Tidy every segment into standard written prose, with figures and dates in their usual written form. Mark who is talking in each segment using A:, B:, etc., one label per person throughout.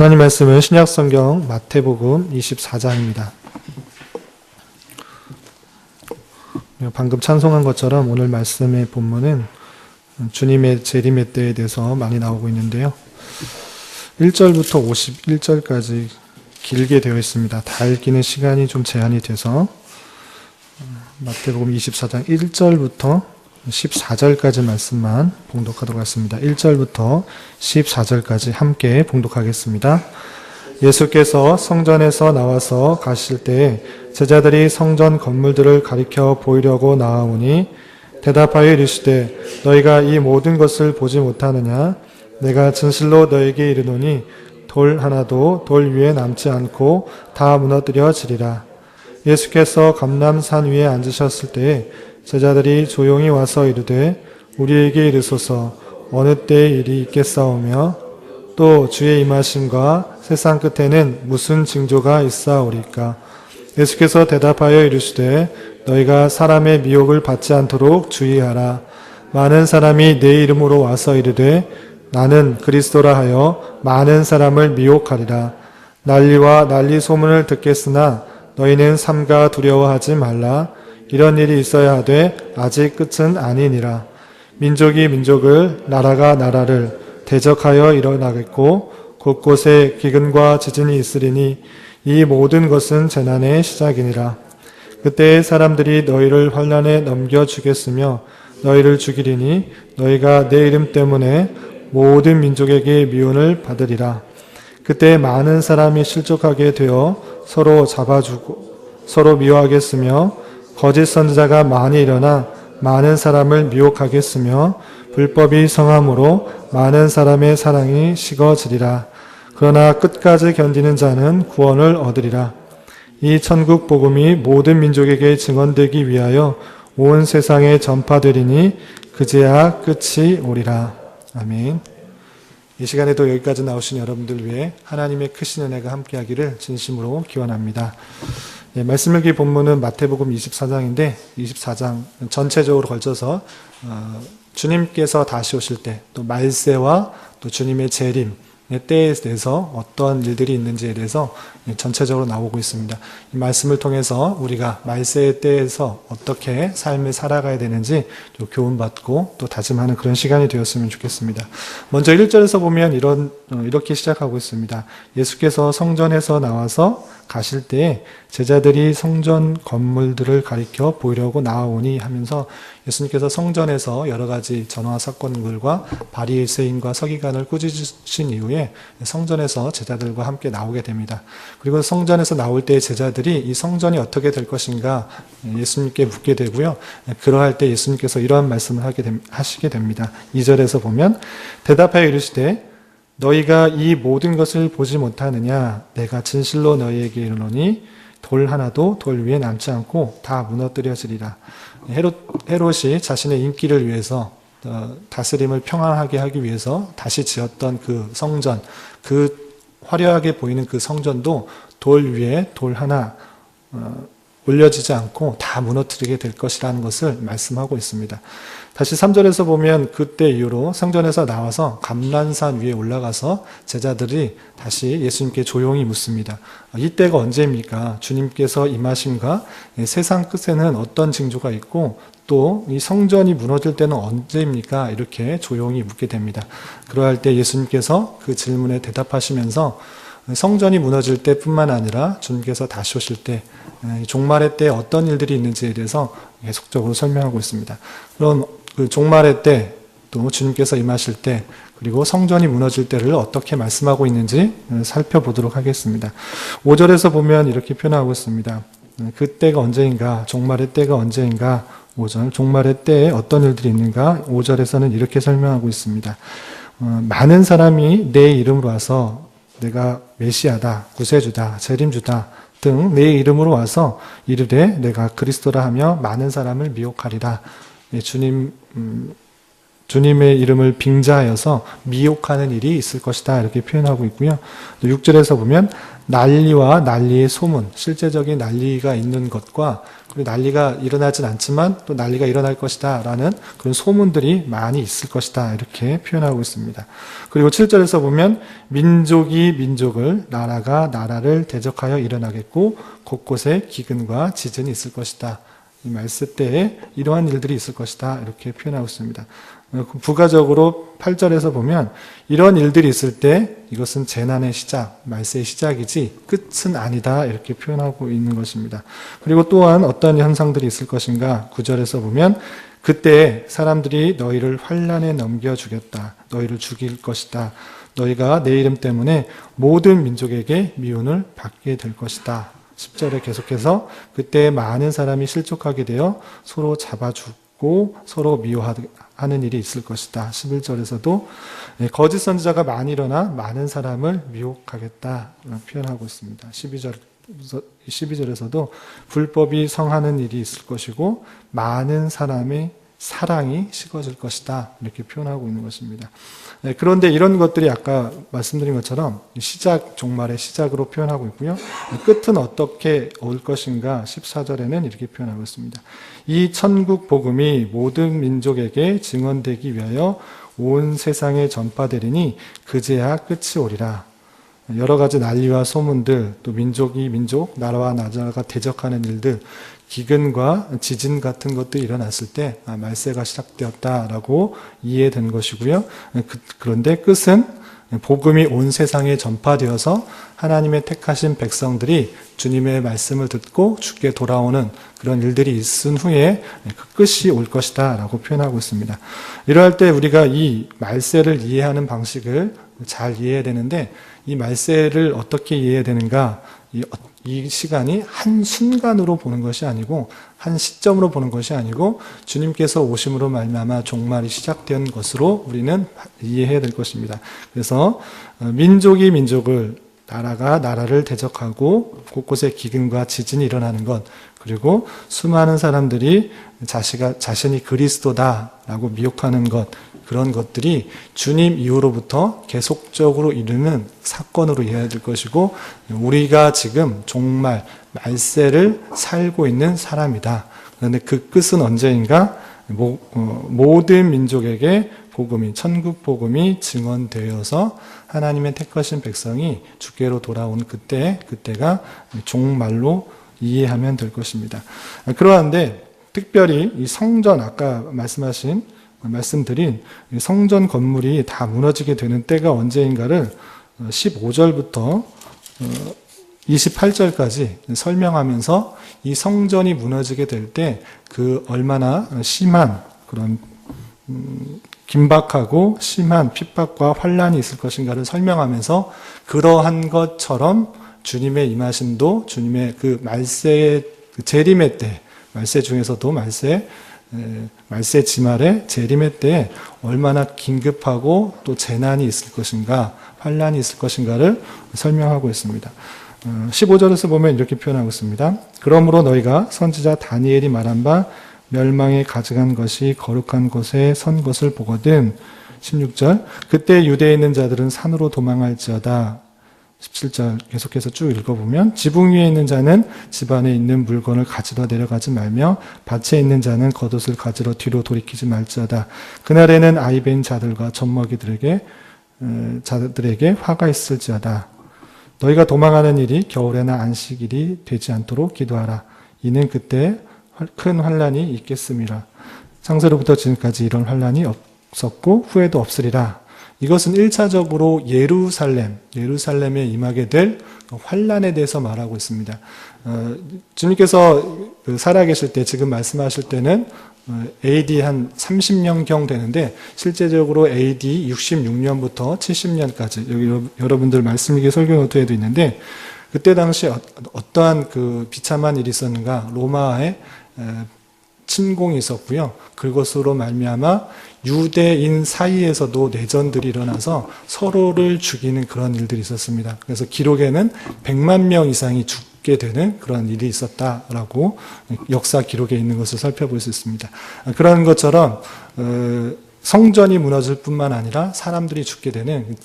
A: 하나님 말씀은 신약성경 마태복음 24장입니다. 방금 찬송한 것처럼 오늘 말씀의 본문은 주님의 재림의 때에 대해서 많이 나오고 있는데요. 1절부터 51절까지 길게 되어 있습니다. 다 읽기는 시간이 좀 제한이 돼서 마태복음 24장 1절부터 14절까지 말씀만 봉독하도록 하겠습니다. 1절부터 14절까지 함께 봉독하겠습니다. 예수께서 성전에서 나와서 가실 때에 제자들이 성전 건물들을 가리켜 보이려고 나아오니 대답하여 이르시되 너희가 이 모든 것을 보지 못하느냐? 내가 진실로 너희에게 이르노니 돌 하나도 돌 위에 남지 않고 다 무너뜨려지리라. 예수께서 감람산 위에 앉으셨을 때에 제자들이 조용히 와서 이르되 우리에게 이르소서 어느 때에 일이 있겠사오며 또 주의 임하심과 세상 끝에는 무슨 징조가 있사오리까? 예수께서 대답하여 이르시되 너희가 사람의 미혹을 받지 않도록 주의하라. 많은 사람이 내 이름으로 와서 이르되 나는 그리스도라 하여 많은 사람을 미혹하리라. 난리와 난리 소문을 듣겠으나 너희는 삼가 두려워하지 말라. 이런 일이 있어야 하되 아직 끝은 아니니라. 민족이 민족을 나라가 나라를 대적하여 일어나겠고 곳곳에 기근과 지진이 있으리니 이 모든 것은 재난의 시작이니라. 그때 사람들이 너희를 환난에 넘겨주겠으며 너희를 죽이리니 너희가 내 이름 때문에 모든 민족에게 미움을 받으리라. 그때 많은 사람이 실족하게 되어 서로 잡아주고 서로 미워하겠으며 거짓 선지자가 많이 일어나 많은 사람을 미혹하겠으며 불법이 성함으로 많은 사람의 사랑이 식어지리라. 그러나 끝까지 견디는 자는 구원을 얻으리라. 이 천국 복음이 모든 민족에게 증언되기 위하여 온 세상에 전파되리니 그제야 끝이 오리라. 아멘. 이 시간에도 여기까지 나오신 여러분들 위해 하나님의 크신 은혜가 함께하기를 진심으로 기원합니다. 예, 말씀 읽기 본문은 마태복음 24장인데 24장 전체적으로 걸쳐서 주님께서 다시 오실 때 또 말세와 또 주님의 재림의 때에 대해서 어떤 일들이 있는지에 대해서 전체적으로 나오고 있습니다. 이 말씀을 통해서 우리가 말세의 때에서 어떻게 삶을 살아가야 되는지 좀 교훈받고 또 다짐하는 그런 시간이 되었으면 좋겠습니다. 먼저 1절에서 보면 이렇게 시작하고 있습니다. 예수께서 성전에서 나와서 가실 때에 제자들이 성전 건물들을 가리켜 보이려고 나아오니 하면서 예수님께서 성전에서 여러 가지 전화 사건들과 바리새인과 서기관을 꾸짖으신 이후에 성전에서 제자들과 함께 나오게 됩니다. 그리고 성전에서 나올 때 제자들이 이 성전이 어떻게 될 것인가 예수님께 묻게 되고요. 그러할 때 예수님께서 이러한 말씀을 하시게 됩니다. 2절에서 보면 대답하여 이르시되 너희가 이 모든 것을 보지 못하느냐? 내가 진실로 너희에게 이르노니 돌 하나도 돌 위에 남지 않고 다 무너뜨려지리라. 헤롯이 자신의 인기를 위해서 다스림을 평안하게 하기 위해서 다시 지었던 그 성전, 그 화려하게 보이는 그 성전도 돌 위에 돌 하나 올려지지 않고 다 무너뜨리게 될 것이라는 것을 말씀하고 있습니다. 다시 3절에서 보면 그때 이후로 성전에서 나와서 감람산 위에 올라가서 제자들이 다시 예수님께 조용히 묻습니다. 이때가 언제입니까? 주님께서 임하심과 세상 끝에는 어떤 징조가 있고 또 이 성전이 무너질 때는 언제입니까? 이렇게 조용히 묻게 됩니다. 그러할 때 예수님께서 그 질문에 대답하시면서 성전이 무너질 때뿐만 아니라 주님께서 다시 오실 때 종말의 때 어떤 일들이 있는지에 대해서 계속적으로 설명하고 있습니다. 그럼 그 종말의 때 또 주님께서 임하실 때 그리고 성전이 무너질 때를 어떻게 말씀하고 있는지 살펴보도록 하겠습니다. 5절에서 보면 이렇게 표현하고 있습니다. 그때가 언제인가? 종말의 때가 언제인가? 5절 종말의 때에 어떤 일들이 있는가? 5절에서는 이렇게 설명하고 있습니다. 많은 사람이 내 이름으로 와서 내가 메시아다, 구세주다, 재림주다 등 내 이름으로 와서 이르되 내가 그리스도라 하며 많은 사람을 미혹하리라. 주님 주님의 이름을 빙자하여서 미혹하는 일이 있을 것이다 이렇게 표현하고 있고요. 또 6절에서 보면 난리와 난리의 소문, 실제적인 난리가 있는 것과 그리고 난리가 일어나진 않지만 또 난리가 일어날 것이다 라는 그런 소문들이 많이 있을 것이다 이렇게 표현하고 있습니다. 그리고 7절에서 보면 민족이 민족을, 나라가 나라를 대적하여 일어나겠고 곳곳에 기근과 지진이 있을 것이다. 이 말세 때에 이러한 일들이 있을 것이다 이렇게 표현하고 있습니다. 부가적으로 8절에서 보면 이런 일들이 있을 때 이것은 재난의 시작, 말세의 시작이지 끝은 아니다 이렇게 표현하고 있는 것입니다. 그리고 또한 어떤 현상들이 있을 것인가 9절에서 보면 그때 사람들이 너희를 환난에 넘겨주겠다. 너희를 죽일 것이다. 너희가 내 이름 때문에 모든 민족에게 미움을 받게 될 것이다. 10절에 계속해서 그때 많은 사람이 실족하게 되어 서로 잡아주고 서로 미워하는 일이 있을 것이다. 11절에서도 거짓 선지자가 많이 일어나 많은 사람을 미혹하겠다 표현하고 있습니다. 12절에서도 불법이 성하는 일이 있을 것이고 많은 사람의 사랑이 식어질 것이다 이렇게 표현하고 있는 것입니다. 그런데 이런 것들이 아까 말씀드린 것처럼 시작, 종말의 시작으로 표현하고 있고요. 끝은 어떻게 올 것인가 14절에는 이렇게 표현하고 있습니다. 이 천국 복음이 모든 민족에게 증언되기 위하여 온 세상에 전파되리니 그제야 끝이 오리라. 여러 가지 난리와 소문들, 또 민족이 민족, 나라와 나라가 대적하는 일들, 기근과 지진 같은 것들이 일어났을 때 말세가 시작되었다라고 이해된 것이고요. 그런데 끝은 복음이 온 세상에 전파되어서 하나님의 택하신 백성들이 주님의 말씀을 듣고 주께 돌아오는 그런 일들이 있은 후에 그 끝이 올 것이다 라고 표현하고 있습니다. 이러할 때 우리가 이 말세를 이해하는 방식을 잘 이해해야 되는데 이 말세를 어떻게 이해해야 되는가? 이 시간이 한순간으로 보는 것이 아니고 한 시점으로 보는 것이 아니고 주님께서 오심으로 말미암아 종말이 시작된 것으로 우리는 이해해야 될 것입니다. 그래서 민족이 민족을, 나라가 나라를 대적하고 곳곳에 기근과 지진이 일어나는 것, 그리고 수많은 사람들이 자신이 그리스도다라고 미혹하는 것, 그런 것들이 주님 이후로부터 계속적으로 이르는 사건으로 이해해야 될 것이고 우리가 지금 정말 말세를 살고 있는 사람이다. 그런데 그 끝은 언제인가? 모든 민족에게 복음이, 천국 복음이 증언되어서 하나님의 택하신 백성이 주께로 돌아온 그때가 종말로 이해하면 될 것입니다. 그러한데 특별히 이 성전, 아까 말씀드린 성전 건물이 다 무너지게 되는 때가 언제인가를 15절부터 28절까지 설명하면서 이 성전이 무너지게 될 때 그 얼마나 심한 그런 긴박하고 심한 핍박과 환난이 있을 것인가를 설명하면서 그러한 것처럼 주님의 임하심도 주님의 그 말세의 재림의 때, 말세 중에서도 말세 지말의 재림의 때 얼마나 긴급하고 또 재난이 있을 것인가, 환난이 있을 것인가를 설명하고 있습니다. 15절에서 보면 이렇게 표현하고 있습니다. 그러므로 너희가 선지자 다니엘이 말한 바 멸망에 가져간 것이 거룩한 곳에 선 것을 보거든. 16절 그때 유대에 있는 자들은 산으로 도망할지어다. 17절 계속해서 쭉 읽어보면 지붕 위에 있는 자는 집 안에 있는 물건을 가지러 내려가지 말며 밭에 있는 자는 겉옷을 가지러 뒤로 돌이키지 말지어다. 그날에는 아이벤 자들과 젖먹이들에게 화가 있을지어다. 너희가 도망하는 일이 겨울에나 안식일이 되지 않도록 기도하라. 이는 그때 큰 환난이 있겠음이라. 창세로부터 지금까지 이런 환난이 없었고 후에도 없으리라. 이것은 1차적으로 예루살렘에 임하게 될 환난에 대해서 말하고 있습니다. 주님께서 살아계실 때, 지금 말씀하실 때는 AD 한 30년경 되는데 실제적으로 AD 66년부터 70년까지 여기 여러분들 말씀일기 설교 노트에도 있는데 그때 당시 어떠한 그 비참한 일이 있었는가? 로마의 침공이 있었고요. 그것으로 말미암아 유대인 사이에서도 내전들이 일어나서 서로를 죽이는 그런 일들이 있었습니다. 그래서 기록에는 100만 명 이상이 죽게 되는 그런 일이 있었다라고 역사 기록에 있는 것을 살펴볼 수 있습니다. 그런 것처럼 성전이 무너질 뿐만 아니라 사람들이 죽게 되는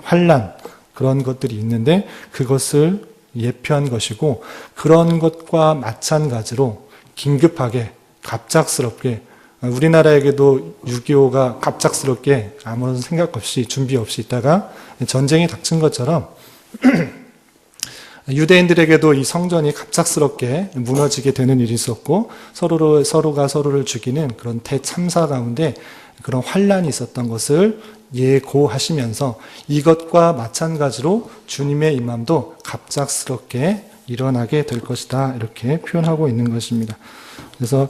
A: 환란 그런 것들이 있는데 그것을 예표한 것이고 그런 것과 마찬가지로 긴급하게 갑작스럽게 우리나라에게도 6.25가 갑작스럽게 아무런 생각 없이 준비 없이 있다가 전쟁이 닥친 것처럼 유대인들에게도 이 성전이 갑작스럽게 무너지게 되는 일이 있었고 서로가 서로를 죽이는 그런 대참사 가운데 그런 환란이 있었던 것을 예고하시면서 이것과 마찬가지로 주님의 임함도 갑작스럽게 일어나게 될 것이다 이렇게 표현하고 있는 것입니다. 그래서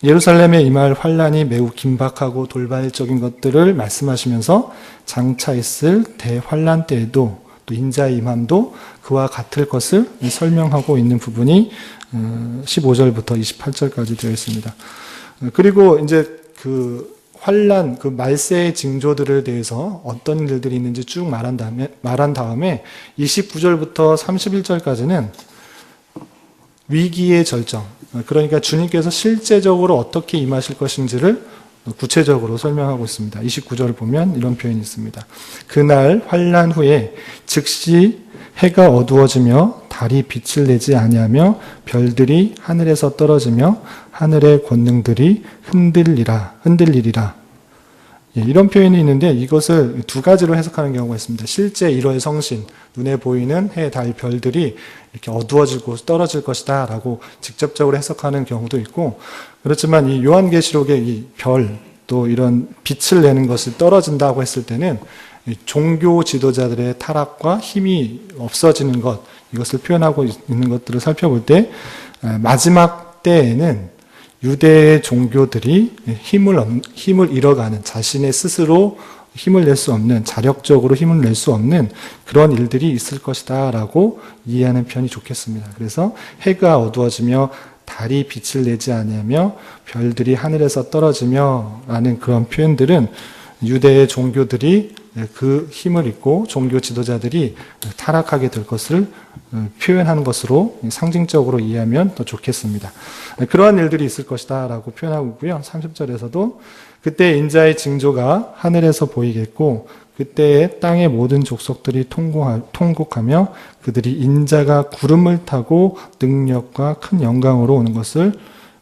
A: 예루살렘에 임할 환란이 매우 긴박하고 돌발적인 것들을 말씀하시면서 장차 있을 대환란 때에도 또 인자의 임함도 그와 같을 것을 설명하고 있는 부분이 15절부터 28절까지 되어 있습니다. 그리고 이제 그 환란, 그 말세의 징조들에 대해서 어떤 일들이 있는지 쭉 말한 다음에 29절부터 31절까지는 위기의 절정, 그러니까 주님께서 실제적으로 어떻게 임하실 것인지를 구체적으로 설명하고 있습니다. 29절을 보면 이런 표현이 있습니다. 그날 환란 후에 즉시 해가 어두워지며 달이 빛을 내지 아니하며 별들이 하늘에서 떨어지며 하늘의 권능들이 흔들리리라. 이런 표현이 있는데 이것을 두 가지로 해석하는 경우가 있습니다. 실제 1월 성신, 눈에 보이는 해, 달, 별들이 이렇게 어두워지고 떨어질 것이다 라고 직접적으로 해석하는 경우도 있고, 그렇지만 이 요한계시록의 이 별, 또 이런 빛을 내는 것이 떨어진다고 했을 때는 종교 지도자들의 타락과 힘이 없어지는 것, 이것을 표현하고 있는 것들을 살펴볼 때 마지막 때에는 유대의 종교들이 힘을 잃어가는, 자신의 스스로 힘을 낼 수 없는, 자력적으로 힘을 낼 수 없는 그런 일들이 있을 것이다 라고 이해하는 편이 좋겠습니다. 그래서 해가 어두워지며 달이 빛을 내지 아니하며 별들이 하늘에서 떨어지며 라는 그런 표현들은 유대의 종교들이 그 힘을 잃고 종교 지도자들이 타락하게 될 것을 표현하는 것으로 상징적으로 이해하면 더 좋겠습니다. 그러한 일들이 있을 것이다 라고 표현하고 있고요. 30절에서도 그때 인자의 징조가 하늘에서 보이겠고 그때에 땅의 모든 족속들이 통곡하며 그들이 인자가 구름을 타고 능력과 큰 영광으로 오는 것을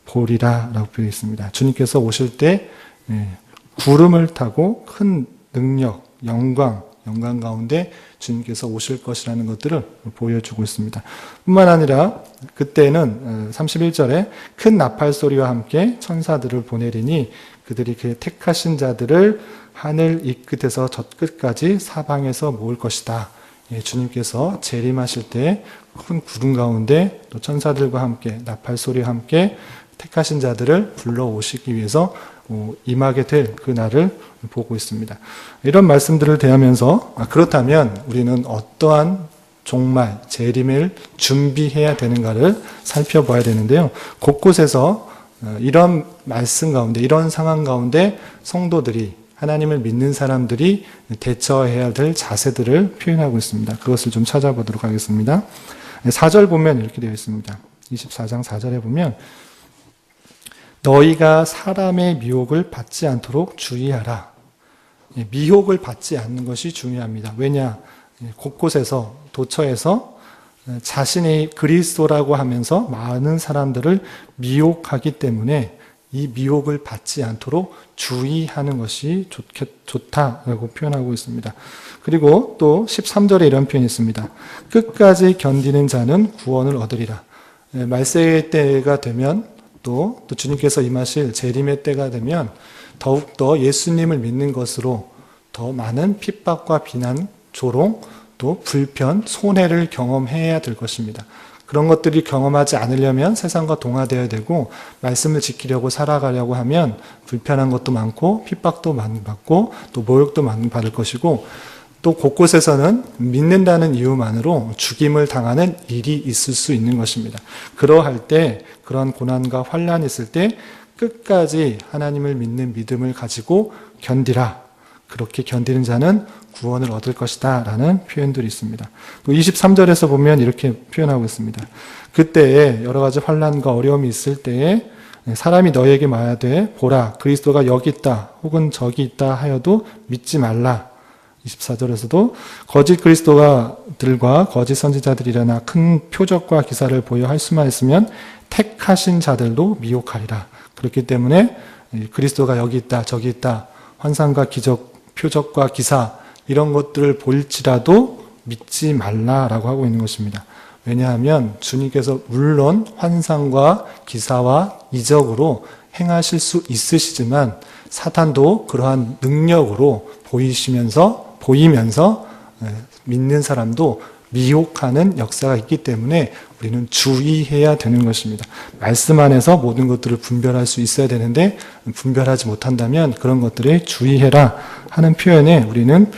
A: 보리라 라고 표현되어 있습니다. 주님께서 오실 때 구름을 타고 큰 능력, 영광 가운데 주님께서 오실 것이라는 것들을 보여주고 있습니다. 뿐만 아니라 그때는 31절에 큰 나팔 소리와 함께 천사들을 보내리니 그들이 그 택하신 자들을 하늘 이 끝에서 저 끝까지 사방에서 모을 것이다. 주님께서 재림하실 때 큰 구름 가운데 또 천사들과 함께 나팔 소리와 함께 택하신 자들을 불러오시기 위해서 임하게 될 그 날을 보고 있습니다. 이런 말씀들을 대하면서 그렇다면 우리는 어떠한 종말, 재림을 준비해야 되는가를 살펴봐야 되는데요. 곳곳에서 이런 말씀 가운데, 이런 상황 가운데 성도들이, 하나님을 믿는 사람들이 대처해야 될 자세들을 표현하고 있습니다. 그것을 좀 찾아보도록 하겠습니다. 4절 보면 이렇게 되어 있습니다. 24장 4절에 보면 너희가 사람의 미혹을 받지 않도록 주의하라. 미혹을 받지 않는 것이 중요합니다. 왜냐? 곳곳에서, 도처에서 자신이 그리스도라고 하면서 많은 사람들을 미혹하기 때문에 이 미혹을 받지 않도록 주의하는 것이 좋다라고 표현하고 있습니다. 그리고 또 13절에 이런 표현이 있습니다. 끝까지 견디는 자는 구원을 얻으리라. 말세의 때가 되면 또 주님께서 임하실 재림의 때가 되면 더욱더 예수님을 믿는 것으로 더 많은 핍박과 비난, 조롱, 또 불편, 손해를 경험해야 될 것입니다. 그런 것들이 경험하지 않으려면 세상과 동화되어야 되고 말씀을 지키려고 살아가려고 하면 불편한 것도 많고 핍박도 많이 받고 또 모욕도 많이 받을 것이고 또 곳곳에서는 믿는다는 이유만으로 죽임을 당하는 일이 있을 수 있는 것입니다. 그러할 때 그런 고난과 환란이 있을 때 끝까지 하나님을 믿는 믿음을 가지고 견디라. 그렇게 견디는 자는 구원을 얻을 것이다 라는 표현들이 있습니다. 또 23절에서 보면 이렇게 표현하고 있습니다. 그때에 여러 가지 환란과 어려움이 있을 때에 사람이 너에게 말하되 보라 그리스도가 여기 있다 혹은 저기 있다 하여도 믿지 말라. 24절에서도 거짓 그리스도가들과 거짓 선지자들이 일어나 큰 표적과 기사를 보여 할 수만 있으면 택하신 자들도 미혹하리라. 그렇기 때문에 그리스도가 여기 있다 저기 있다 환상과 기적 표적과 기사 이런 것들을 볼지라도 믿지 말라라고 하고 있는 것입니다. 왜냐하면 주님께서 물론 환상과 기사와 이적으로 행하실 수 있으시지만 사탄도 그러한 능력으로 보이면서 믿는 사람도 미혹하는 역사가 있기 때문에 우리는 주의해야 되는 것입니다. 말씀 안에서 모든 것들을 분별할 수 있어야 되는데 분별하지 못한다면 그런 것들에 주의해라 하는 표현에 우리는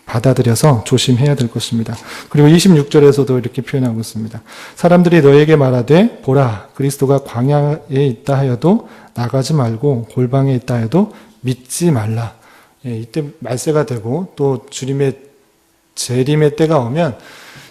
A: 받아들여서 조심해야 될 것입니다. 그리고 26절에서도 이렇게 표현하고 있습니다. 사람들이 너에게 말하되 보라 그리스도가 광야에 있다 하여도 나가지 말고 골방에 있다 해도 믿지 말라. 이때 말세가 되고 또 주님의 재림의 때가 오면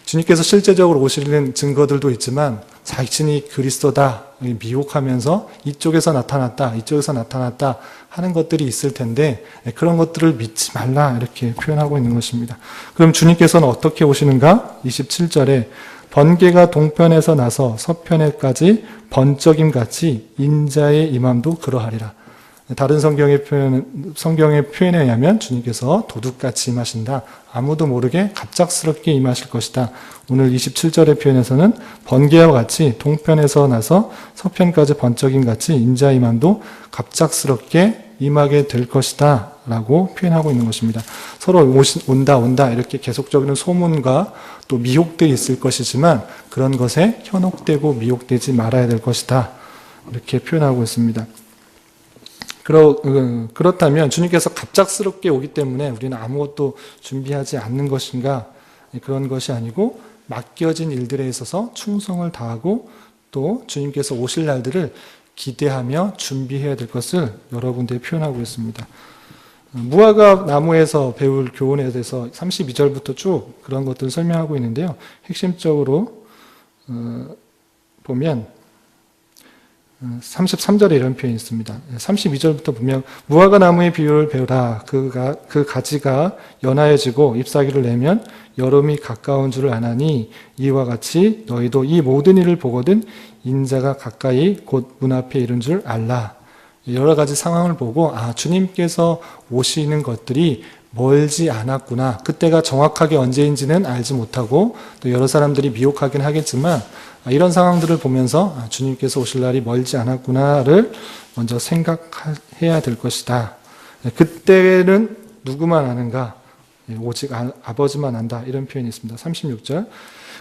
A: 주님께서 실제적으로 오시는 증거들도 있지만 자신이 그리스도다 미혹하면서 이쪽에서 나타났다 이쪽에서 나타났다 하는 것들이 있을 텐데 그런 것들을 믿지 말라 이렇게 표현하고 있는 것입니다. 그럼 주님께서는 어떻게 오시는가? 27절에 번개가 동편에서 나서 서편에까지 번쩍임 같이 인자의 임함도 그러하리라. 다른 성경의 표현에 의하면 주님께서 도둑같이 임하신다. 아무도 모르게 갑작스럽게 임하실 것이다. 오늘 27절의 표현에서는 번개와 같이 동편에서 나서 서편까지 번쩍임 같이 인자의 임함도 갑작스럽게 임하게 될 것이다 라고 표현하고 있는 것입니다. 서로 온다 이렇게 계속적인 소문과 또 미혹들이 있을 것이지만 그런 것에 현혹되고 미혹되지 말아야 될 것이다 이렇게 표현하고 있습니다. 그렇다면 주님께서 갑작스럽게 오기 때문에 우리는 아무것도 준비하지 않는 것인가? 그런 것이 아니고 맡겨진 일들에 있어서 충성을 다하고 또 주님께서 오실 날들을 기대하며 준비해야 될 것을 여러 군데 표현하고 있습니다. 무화과 나무에서 배울 교훈에 대해서 32절부터 쭉 그런 것들을 설명하고 있는데요. 핵심적으로 보면 33절에 이런 표현이 있습니다. 32절부터 보면 무화과 나무의 비유를 배우라. 그 가지가 연하여지고 잎사귀를 내면 여름이 가까운 줄을 아나니 이와 같이 너희도 이 모든 일을 보거든 인자가 가까이 곧 문 앞에 이른 줄 알라. 여러 가지 상황을 보고 주님께서 오시는 것들이 멀지 않았구나. 그때가 정확하게 언제인지는 알지 못하고 또 여러 사람들이 미혹하긴 하겠지만 이런 상황들을 보면서 주님께서 오실 날이 멀지 않았구나를 먼저 생각해야 될 것이다. 그때는 누구만 아는가? 오직 아버지만 안다. 이런 표현이 있습니다. 36절.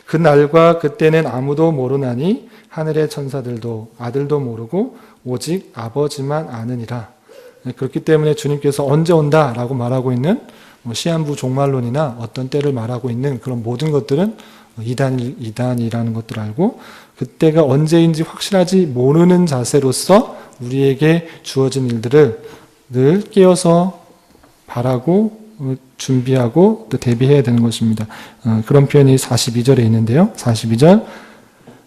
A: 그 날과 그때는 아무도 모르나니 하늘의 천사들도 아들도 모르고 오직 아버지만 아느니라. 그렇기 때문에 주님께서 언제 온다라고 말하고 있는 시한부 종말론이나 어떤 때를 말하고 있는 그런 모든 것들은 이단이라는 것들을 알고 그때가 언제인지 확실하지 모르는 자세로서 우리에게 주어진 일들을 늘 깨어서 바라고 준비하고 또 대비해야 되는 것입니다. 그런 표현이 42절에 있는데요. 42절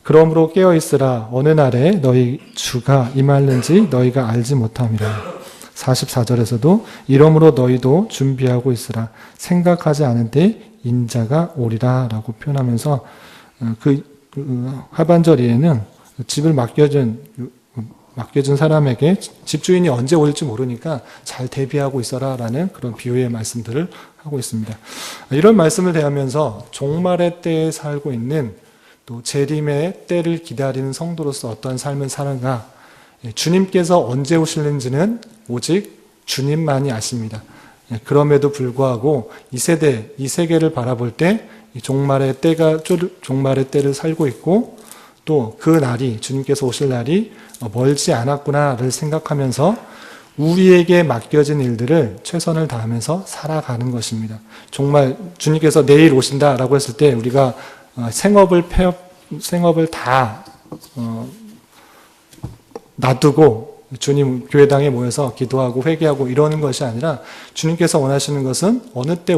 A: 그러므로 깨어있으라 어느 날에 너희 주가 임하는지 너희가 알지 못함이라. 44절에서도 이러므로 너희도 준비하고 있으라 생각하지 않은 때 인자가 오리라 라고 표현하면서 하반절에는 집을 맡겨준 사람에게 집주인이 언제 올지 모르니까 잘 대비하고 있어라 라는 그런 비유의 말씀들을 하고 있습니다. 이런 말씀을 대하면서 종말의 때에 살고 있는 또 재림의 때를 기다리는 성도로서 어떠한 삶을 사는가, 주님께서 언제 오실는지는 오직 주님만이 아십니다. 그럼에도 불구하고 이 세계를 바라볼 때 종말의 때를 살고 있고 또 그 날이 주님께서 오실 날이 멀지 않았구나를 생각하면서 우리에게 맡겨진 일들을 최선을 다하면서 살아가는 것입니다. 정말 주님께서 내일 오신다라고 했을 때 우리가 생업을 다 놔두고 주님 교회당에 모여서 기도하고 회개하고 이러는 것이 아니라 주님께서 원하시는 것은 어느 때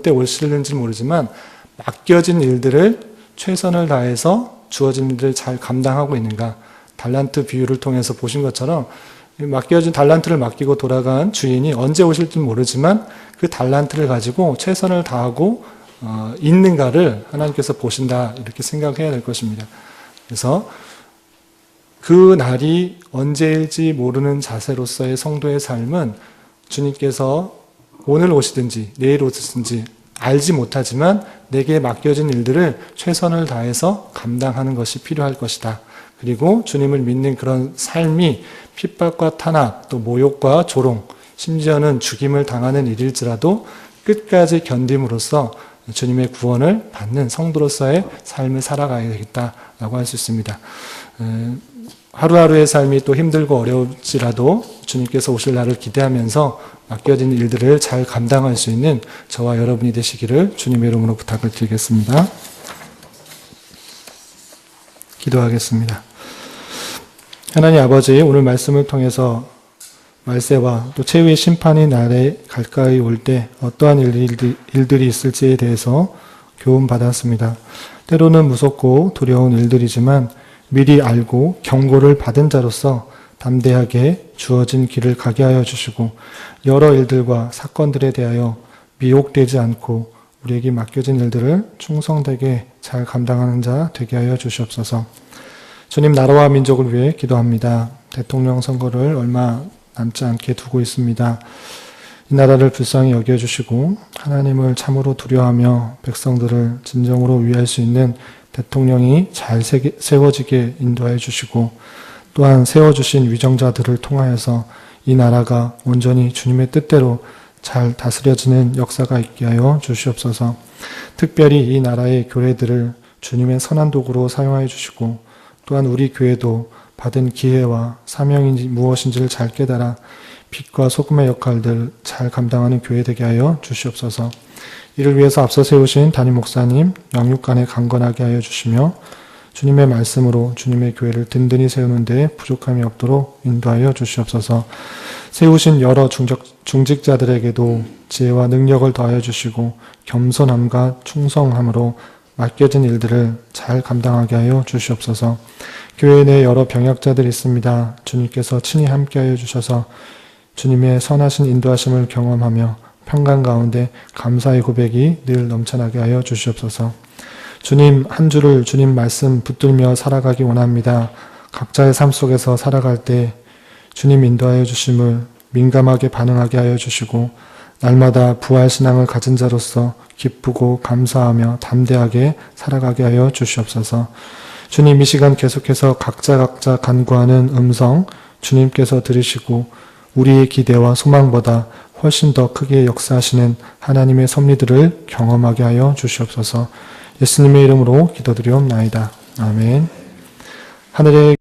A: 오실는지 모르지만 맡겨진 일들을 최선을 다해서 주어진 일들을 잘 감당하고 있는가, 달란트 비유를 통해서 보신 것처럼 맡겨진 달란트를 맡기고 돌아간 주인이 언제 오실지 모르지만 그 달란트를 가지고 최선을 다하고 있는가를 하나님께서 보신다 이렇게 생각해야 될 것입니다. 그래서 그 날이 언제일지 모르는 자세로서의 성도의 삶은 주님께서 오늘 오시든지 내일 오시든지 알지 못하지만 내게 맡겨진 일들을 최선을 다해서 감당하는 것이 필요할 것이다. 그리고 주님을 믿는 그런 삶이 핍박과 탄압, 또 모욕과 조롱, 심지어는 죽임을 당하는 일일지라도 끝까지 견딤으로써 주님의 구원을 받는 성도로서의 삶을 살아가야 되겠다라고 할 수 있습니다. 하루하루의 삶이 또 힘들고 어려울지라도 주님께서 오실 날을 기대하면서 맡겨진 일들을 잘 감당할 수 있는 저와 여러분이 되시기를 주님의 이름으로 부탁을 드리겠습니다. 기도하겠습니다. 하나님 아버지, 오늘 말씀을 통해서 말세와 또 최후의 심판의 날에 가까이 올 때 어떠한 일들이 있을지에 대해서 교훈받았습니다. 때로는 무섭고 두려운 일들이지만 미리 알고 경고를 받은 자로서 담대하게 주어진 길을 가게 하여 주시고 여러 일들과 사건들에 대하여 미혹되지 않고 우리에게 맡겨진 일들을 충성되게 잘 감당하는 자 되게 하여 주시옵소서. 주님, 나라와 민족을 위해 기도합니다. 대통령 선거를 얼마 남지 않게 두고 있습니다. 이 나라를 불쌍히 여겨주시고 하나님을 참으로 두려워하며 백성들을 진정으로 위할 수 있는 대통령이 잘 세워지게 인도해 주시고 또한 세워주신 위정자들을 통하여서 이 나라가 온전히 주님의 뜻대로 잘 다스려지는 역사가 있게 하여 주시옵소서. 특별히 이 나라의 교회들을 주님의 선한 도구로 사용하여 주시고 또한 우리 교회도 받은 기회와 사명이 무엇인지를 잘 깨달아 빛과 소금의 역할들 잘 감당하는 교회 되게 하여 주시옵소서. 이를 위해서 앞서 세우신 담임 목사님 영육간에 강건하게 하여 주시며 주님의 말씀으로 주님의 교회를 든든히 세우는 데 부족함이 없도록 인도하여 주시옵소서. 세우신 여러 중직자들에게도 지혜와 능력을 더하여 주시고 겸손함과 충성함으로 맡겨진 일들을 잘 감당하게 하여 주시옵소서. 교회 내에 여러 병약자들이 있습니다. 주님께서 친히 함께하여 주셔서 주님의 선하신 인도하심을 경험하며 평강 가운데 감사의 고백이 늘 넘쳐나게 하여 주시옵소서. 주님, 한 주를 주님 말씀 붙들며 살아가기 원합니다. 각자의 삶 속에서 살아갈 때 주님 인도하여 주심을 민감하게 반응하게 하여 주시고 날마다 부활신앙을 가진 자로서 기쁘고 감사하며 담대하게 살아가게 하여 주시옵소서. 주님, 이 시간 계속해서 각자 간구하는 음성 주님께서 들으시고 우리의 기대와 소망보다 훨씬 더 크게 역사하시는 하나님의 섭리들을 경험하게 하여 주시옵소서. 예수님의 이름으로 기도드리옵나이다. 아멘. 하늘의